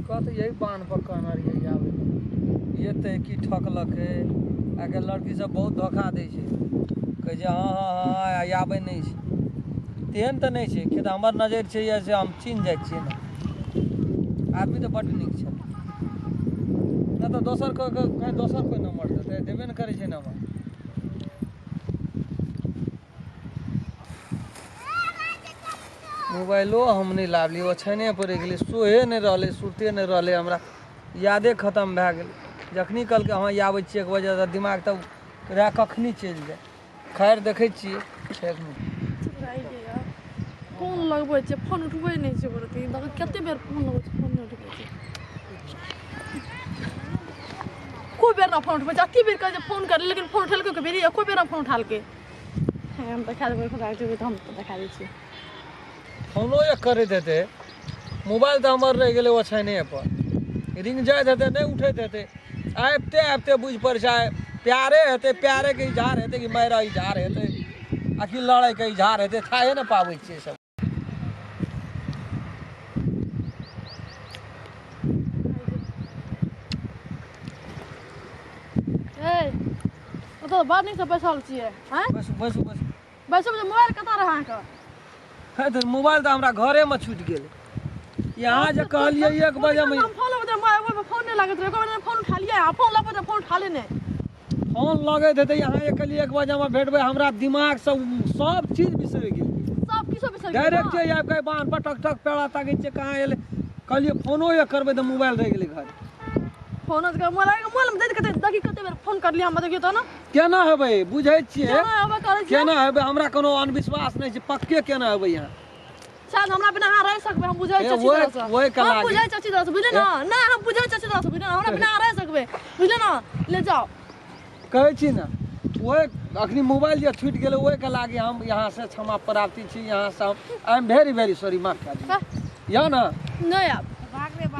कहते यही बांध पर कहना रहिए आबे ये ते की ठकलक है आगे लड़की सब बहुत धोखा दै छै कहे छै हाँ हाँ हाँ आबे नहीं छै तेहन तऽ नहीं छै कि तऽ हमर नजर छै या से हम चिन्ह जाइ छियै ने आदमी तऽ बड्ड नीक छै ना तऽ दोसर कहीं दोसर कोई नंबर देतै देबे ने करै छै नंबर मोबाइलो हम नहीं लावली ओछैने पर रह गेलै सोहे नहीं रहलै सुते नहीं रहलै हमरा यादे खत्म भए गेलै जखनी कहलकै हाँ आबै छियै 1 बजे तऽ दिमाग तब रह कखनी चलि जाए खैर देखै छियै एक मिनट फोन लगबै छै फोन उठबै नहीं छै बरती कते बेर फोन लगबै छै फोन नहीं उठबै छै खूब बेर ना फोन उठबै छै अति बेर कहै छै फोन कर लेकिन फोन उठेलकै के बेरी एको बेर फोन उठालकै हम देखा देबै खुदा के तऽ हम देखा दै छियै फोनो एक करैत हेतै मोबाइल तऽ हमर रहि गेलै ओछैने पर रिंग जाइत हेतै नहीं उठैत हेतै आबिते आबिते बुझि पड़ै छै प्यारे हेतै प्यारेके इजहार हेतै कि मायरा इजहार हेतै आखिर लड़ाइके इजहार हेतै थाहे नहि पाबै छियै सब तो बाहर नहीं से बैसल छियै हैं बस बस बस बैसल जे मोबाइल कतऽ रह अहाँके है तऽ मोबाइल तऽ हमरा घरे में छूटि गेलै यहाँ जे कहलियै 1 बजे में फोन लगबै मोबाइल फोन नहीं लागत रहे कहबै फोन उठा लिया फोन लगबै तऽ फोन उठा ले नहीं फोन लगैत हेतै यहाँ कहलियै 1 बजे में भेटबै हमरा दिमाग सब चीज बिसरि गेलियै सब किछो बिसरि डायरेक्ट आबि के बांध पर टक टक पेड़ा ताकै छियै कहाँ एलै कहलियै फोनो एक करबै तऽ मोबाइल रहि गेलै घर फोन मोबाइल में देखी कते बेर फोन कर लिया हम देखियो तो ना केना हेबै बुझै छियै केना केना हेबै हमरा कोनो अंधविश्वास नहीं छै पक्के केना हेबै यहाँ शायद हमरा बिना अहाँ रह सकबै हम बुझै छी अच्छी तरह से हम बुझै छी अच्छी तरह से बुझले ना ना हम बुझै छी अच्छी तरह से बुझले ना हमरा बिना रह सकबै बुझले ना ले जाओ कहै छी ना ओए अखनी मोबाइल जे छूटि गेलै ओहि के लागी हम यहाँ से क्षमा प्रार्थी छी यहाँ से I am very very sorry माफ कऽ दियौ या ना नहीं आब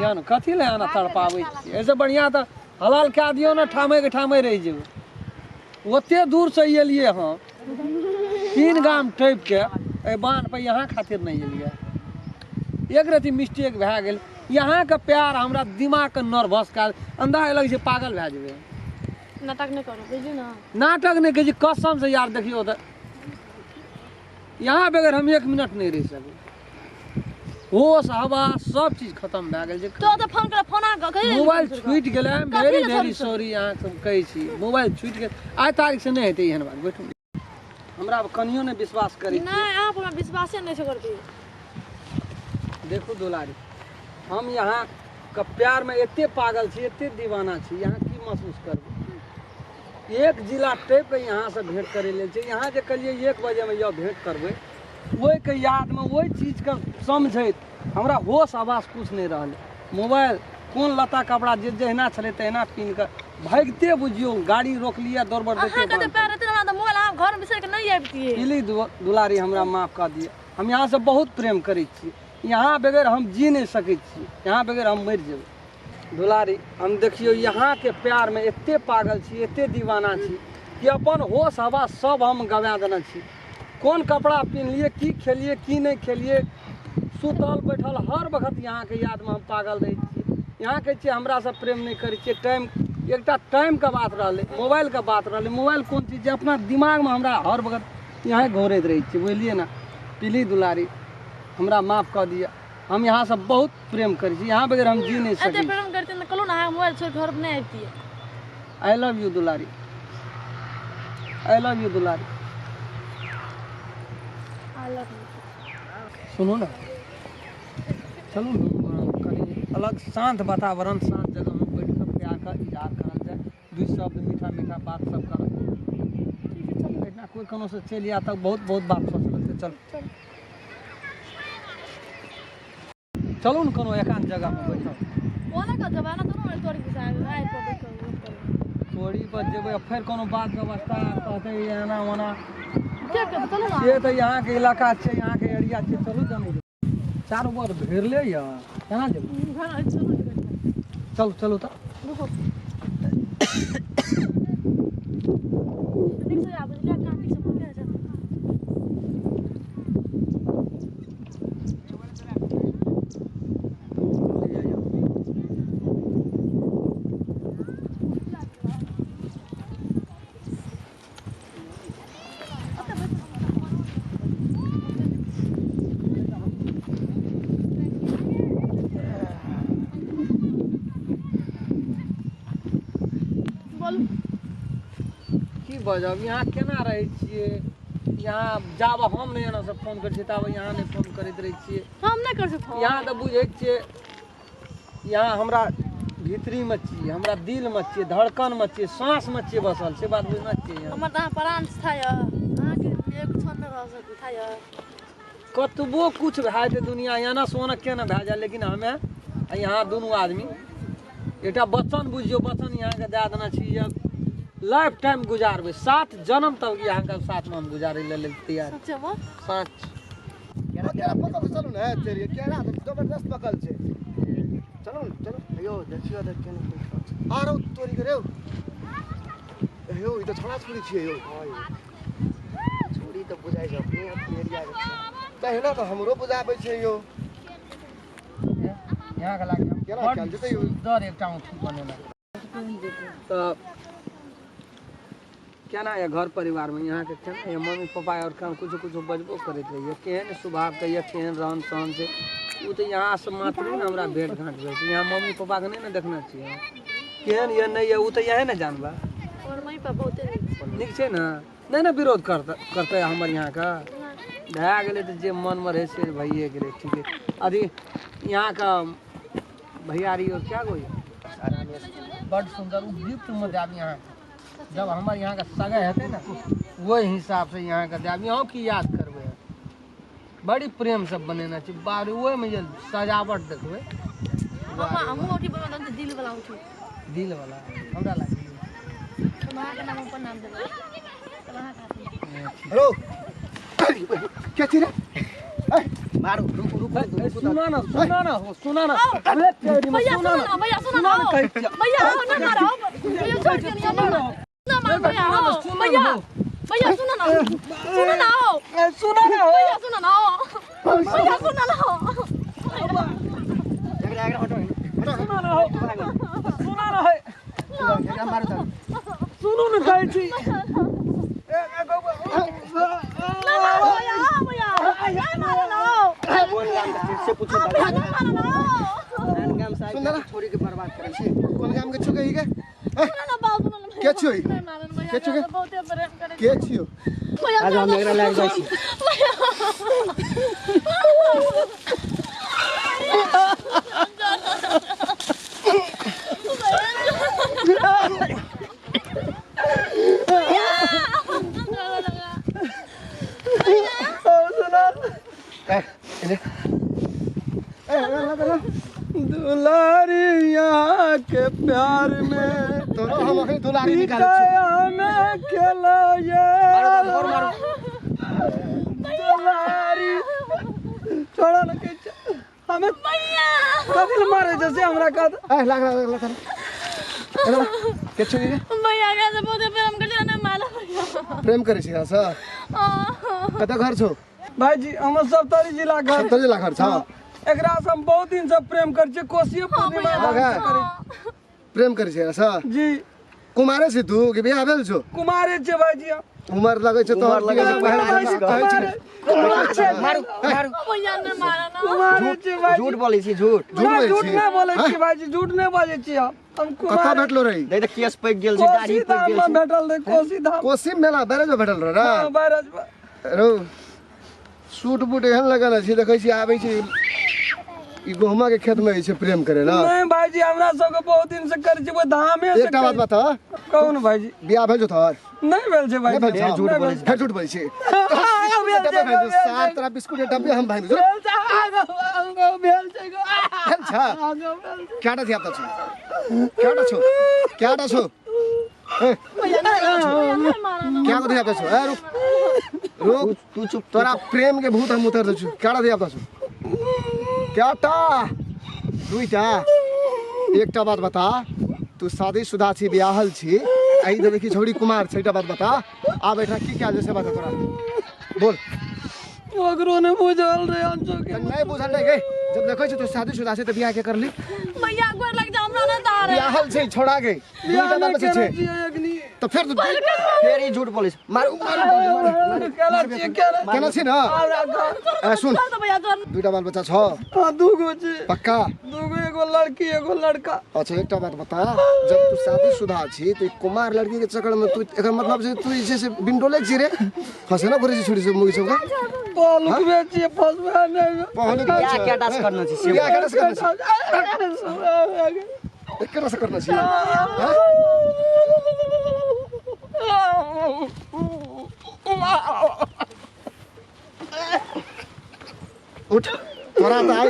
या ना कथी ले आना तड़पाबै छी ऐसे बढ़िया तऽ हलाल कऽ दियौ ना ठामे के ठामे रहि जेबै ओते दूर से एलियै हम 3 गाम टपि के ए बांध पर यहाँ खातिर नहीं एलियै एक रति मिस्टेक भए गेल यहाँ के प्यार हमरा दिमाग के नर्वस कर अंदाज लगे छै पागल भए जेबै नाटक नहीं करो बुझली ना नाटक नहीं कहै छी कसम से यार देखियो तऽ यहाँ बगैर हम 1 मिनट नहीं रह सकबै होश हवा सब चीज खत्म भए गेल छै तो फोन कर फोन आ कहि मोबाइल छूटि गेलै वेरी वेरी सॉरी अहाँ सब कहै छी मोबाइल छूटि गेल आइ तारीख से नहीं हेतै एहन बात बैठू हमरा कनियो ने विश्वास करै नहीं आप हमरा विश्वासे नहीं करती देखू दुलारी हम यहाँ के प्यार में एते पागल छी एते दीवाना छी यहाँ की महसूस करबै एक जिला टपि के यहाँ से भेंट करे लेल छै यहाँ जे कहलिए 1 बजे में यह भेंट करबै ओहि के याद में ओहि चीज के समझैत हमरा होश आवास कुछ नहीं रहलै मोबाइल कोन लत्ता कपड़ा जे जहिना छलै तहिना पिन्ह के भागते बुझियो गाड़ी रोकलिए दौड़बड़ अहाँ कते पैर रहते हमरा मोबाइल अहाँ घर में बिसर के नहीं आबितिए प्लीज दुलारी हमरा माफ कर दिए हम यहाँ से बहुत प्रेम करै छी यहाँ बगैर हम जी नहीं सकै छी यहाँ बगैर हम मरि जेबै दुलारी हम देखियो यहाँ के प्यार में एते पागल छी एते दीवाना छी कि अपन होश हवा सब हम गवा देने छी कौन कपड़ा पिन्हलिए की खेलिए की नहीं खेलिए सुतल बैठल हर वक्त यहाँ के याद में हम पागल रहे छी यहाँ के छियै हमरा से प्रेम नहीं करै छियै टाइम एकटा टाइम के बात रहलै मोबाइल के बात रहलै मोबाइल कोन चीज जे अपना दिमाग में हमरा हर वक्त यहाँ घोरैत रहे छियै बुझलिए ना प्लीज दुलारी हमरा माफ कर दिया हम यहाँ से बहुत प्रेम करै छी यहाँ बगैर हम जी नहीं एते सकै प्रेम करते न कलो ना मोबाइल छोड़ घर में नहीं आबितिए आई लव यू दुलारी आई लव यू दुलारी आई लव यू सुनो ना चलू ना कनी अलग शांत वातावरण शांत जगह में बैठ कर प्यार का इजहार करल जाए 2 शब्द मीठा मीठा बात सब करल इतना कोई कोनो से चल या तक बहुत बहुत बात सोच लगते चल चलू ना कोनो एकांत जगह में बैठो ओना का जमाना तो ना तोरी के साथ आइ पर बैठो तोड़ी पर जेबै फेर कोनो बात व्यवस्था कहते एना ओना क्या कर चलो ना ये तो यहाँ के इलाका छै यहाँ के एरिया छै चलू जमी चारों बार घेरले या केना जेबै घर चलो चल चलू तो रुको देख से आप ले काटी से पकड़ जा बजब यहाँ केना रहै छियै यहाँ जाब हम नहीं एना से फोन कर छियै तब यहाँ नहीं फोन करैत रहै छियै हम नहीं कर सकते यहाँ तो बुझै छियै यहाँ हमरा भीतरी में छियै हमरा दिल में छियै धड़कन में छियै सांस में छियै बसल से बात बुझना चाहिए हमर त प्राण था य अहाँ के एक क्षण न रह सकू था य कतबो कुछ भए जाए दुनिया यहाँ सोना क्या ना भए जाए लेकिन हमें यहाँ दोनों आदमी एकटा वचन बुझियो वचन यहाँ के दे देना चाहिए लाइफ टाइम गुजारबे 7 जन्म तक यहाँ का साथ में हम गुजारे ले तैयार सच्चे में सच केरा पकल चलू ने तेरी केरा तो जबरदस्त पकल छे चलो चलो यो देखियो देख के आरो तोरी करे यो ई तो छोड़ा छोड़ी छिए यो छोड़ी तो बुझाइ छ अपने एरिया के तहिना तो हमरो बुझाबै छै यो यहाँ का लागे केरा चल जेतै यो दर एकटा उठी बनेला तो क्या ना है घर परिवार में यहाँ के क्या ना मम्मी पापा और काम कुछ बजबो करते रहिए केहन स्वभाव के ये केहन रहन सहन से वो तो यहाँ से मात्र ना हमरा भेंट घाट भेल यहाँ मम्मी पापा के नहीं ना देखना चाहिए केहन ये नहीं है वो तो यही ना जानबा और मम्मी पापा बहुते निक छै ना नहीं ना विरोध करते हमर यहाँ का भए गेलै तो जे मन में रहे से भइए गेलै ठीक है अभी यहाँ का भैयारी और क्या कोई बड़ सुंदर गिफ्ट में जाब यहाँ जब हमारे यहाँ का सगाई हेतै ना वही हिसाब से यहाँ का जाब यहाँ की याद करबै बड़ी प्रेम से बनेना चाहिए बाहर वही में जे सजावट देखबै मामा हम ओठी बना दे दिल वाला उठी दिल वाला हमरा लागे तुम्हारा के नाम पर नाम देना तुम्हारा का हेलो क्या चीज है मारो रुक रुक सुना ना भैया सुनो ना भैया सुनो ना भैया आओ ना ना रहो भैया छोड़ के नहीं ना ना मार भैया आओ भैया भैया सुनो ना आओ भैया सुनो ना आओ भैया सुनो ना आओ सुनो ना कहै छी से पूछो छोरी के बर्बाद करे छी कोन काम के छुके ही के के छुई के छुके के छियो आज हम एकरा लाग जाइ छी दुलारिया के प्यार में तो हम दुलारी निकाल हमें खेलो ये दुलारी छोड़ा ना के हमें कदिल मारे जैसे हमरा का लाग के छुई भैया के से बहुत प्रेम कर ना माला भैया प्रेम करे छी सा कत घर छो भाई जी हम सप्तरी जिला घर सप्तरी जिला घर छ एकरा से हम बहुत दिन से प्रेम कर छी कोसी पूर्णिमा प्रेम करे छी सा जी कुमारे से तू कि बियाह भेल छो कुमारे छे भाई जी उमर लगे छे तोहर लगे छे भैया ने मारा ना कुमारे छे भाई झूठ बोलै छी झूठ झूठ नहीं बोले छी भाई जी झूठ नहीं बाजे छी हम कथा भेटलो रही नहीं तो केस पक गेल छै दाढ़ी पक गेल छै भेटल रे कोसी धाम कोसी मेला बैरेज भेटल रह ना बैरज रो सूट बूट एहन लगल छै देखै छी आबै छै ई गहुमा के खेत में छै प्रेम करे ना नहीं भाई जी हमरा सब के बहुत दिन से कर छी वो धामे से एकटा बात बता कौन भाई जी बियाह भेल छो तोहर नहीं भेल छै भाई नहीं भेल छो झूठ बोलै छै झूठ बोलै छै सात तरह बिस्कुट के डब्बे हम भाई भेल छै भेल छ केटा थिया त छ केटा छो भैया ने मारा ना क्या को थिया त छ ए रुक तू चुप तोरा प्रेम के भूत हम उतर द छु केटा थिया त छ केटा दुईटा एकटा बात बता तू शादीशुदा छी बियाहल छी आई देखी छोड़ी कुमार छै एकटा बात बता आ बैठा की क्या जैसे बात तोरा बोल ओकरो ने बुझल रे अंशो के नहीं बुझल रे जब देखै छ तू शादीशुदा छै त बियाह के करली भैया गोर लग जा हमरा ना तार बियाहल छै छोड़ा गई दुईटा बात बचे छै तो फिर तू फेर ई झूठ बोलै छै मारू केना छी ना सुन भैया तो दुईटा बाल बच्चा छ दूगो छै पक्का दूगो एगो एगो लड़की एगो लड़का। अच्छा एक बात बता, जब तू शादीशुदा छी तो कुमार लड़की के चक्कर में तू एकर मतलब जे तू जैसे बिंडोले छी रे फसे ना करे छोड़ी से मुगी सब का पहलुक बेची फसबा नहीं पहले क्या डांस करना छी से क्या करस एक करस करना छी हां उठ तोरा त आई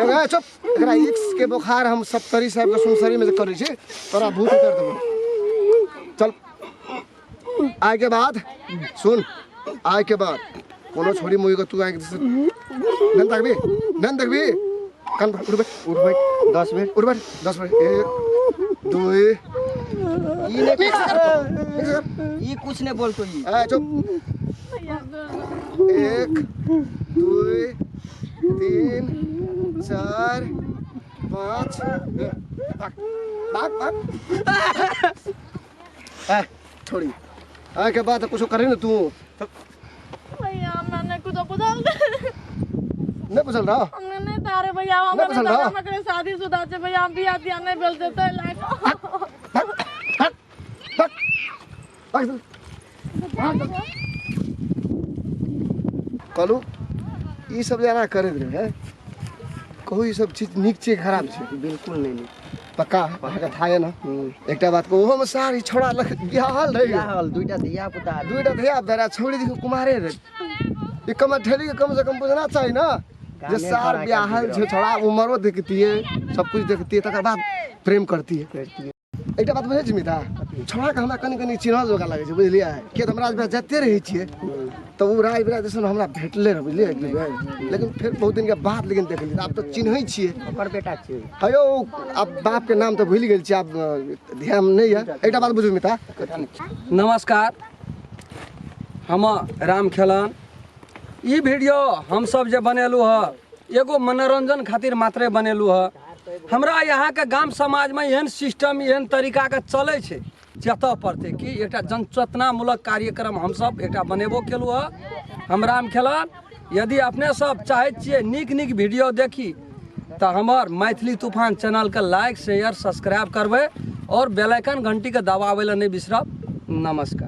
एगो चुप एकरा एक्स के बुखार हम 70 साहब के सुनसरी में करै छी तोरा भूत कर देबो चल आए के बाद सुन आए के बाद कोनो छोड़ी मुई को तू आए के नन तकबी कान उठ बैठ 10 मिनट उठ बैठ 10 मिनट 1 2 ये कुछ नहीं बोलतो ये ए चुप 1 2 3 4 5 भाग छोड़ी आए के बाद कुछ करे ना तू भैया मैंने कुछ बुझल नहीं बुझल रहा हमने तारे भैया नहीं बुझल रहा हमने शादीशुदा छे भैया हम बियाह दिया नहीं बेल देते लाइक कहलू ई सब जना करे रहे हैं कहू ई सब चीज निक छे खराब छे बिल्कुल नहीं पक्का पक्का था है ना एकटा बात को ओहो में सारी छोड़ा लख बिहाल रही हाल दुईटा दिया पुता दुईटा धिया बेरा छोड़ी देखो कुमारे रे ये कम ठेली के कम से कम बुझना चाहिए ना जे सार बिहाल छे छोड़ा उम्रो देखती है सब कुछ देखती है तकर बाद प्रेम करती है एकटा बात बुझे छी मिता छोड़ा के हमरा कनी चिन्ह जोगा लागे छै बुझलियै के त हमरा आज जते रहै छियै तो उ राय बिरा जैसन हमरा भेटले रह बुझलियै लेकिन फिर बहुत दिन के बाद लेकिन देखली अब तो चिन्है छियै ओकर बेटा छे हेयो अब बाप के नाम तो भूल गेल छी अब ध्यान नहीं है एकटा बात बुझू मिता नमस्कार हम राम खेलन ई वीडियो हम सब जे बनेलू ह एगो मनोरंजन खातिर मात्रे बनेलू ह हमरा यहाँ के गांव समाज में एहन सिस्टम एहन तरीका के चले छे जतऽ पड़ते कि एकटा जनचेतनामूलक कार्यक्रम हम सब एकटा बनेबो केलू ह हम राम खेलन यदि अपने सब चाहे छिए नीक वीडियो देखी तो हमार मैथिली तूफान चैनल के लाइक शेयर सब्सक्राइब करबे और बेल आइकन घंटी के दबावे ला नहीं बिसरब। नमस्कार।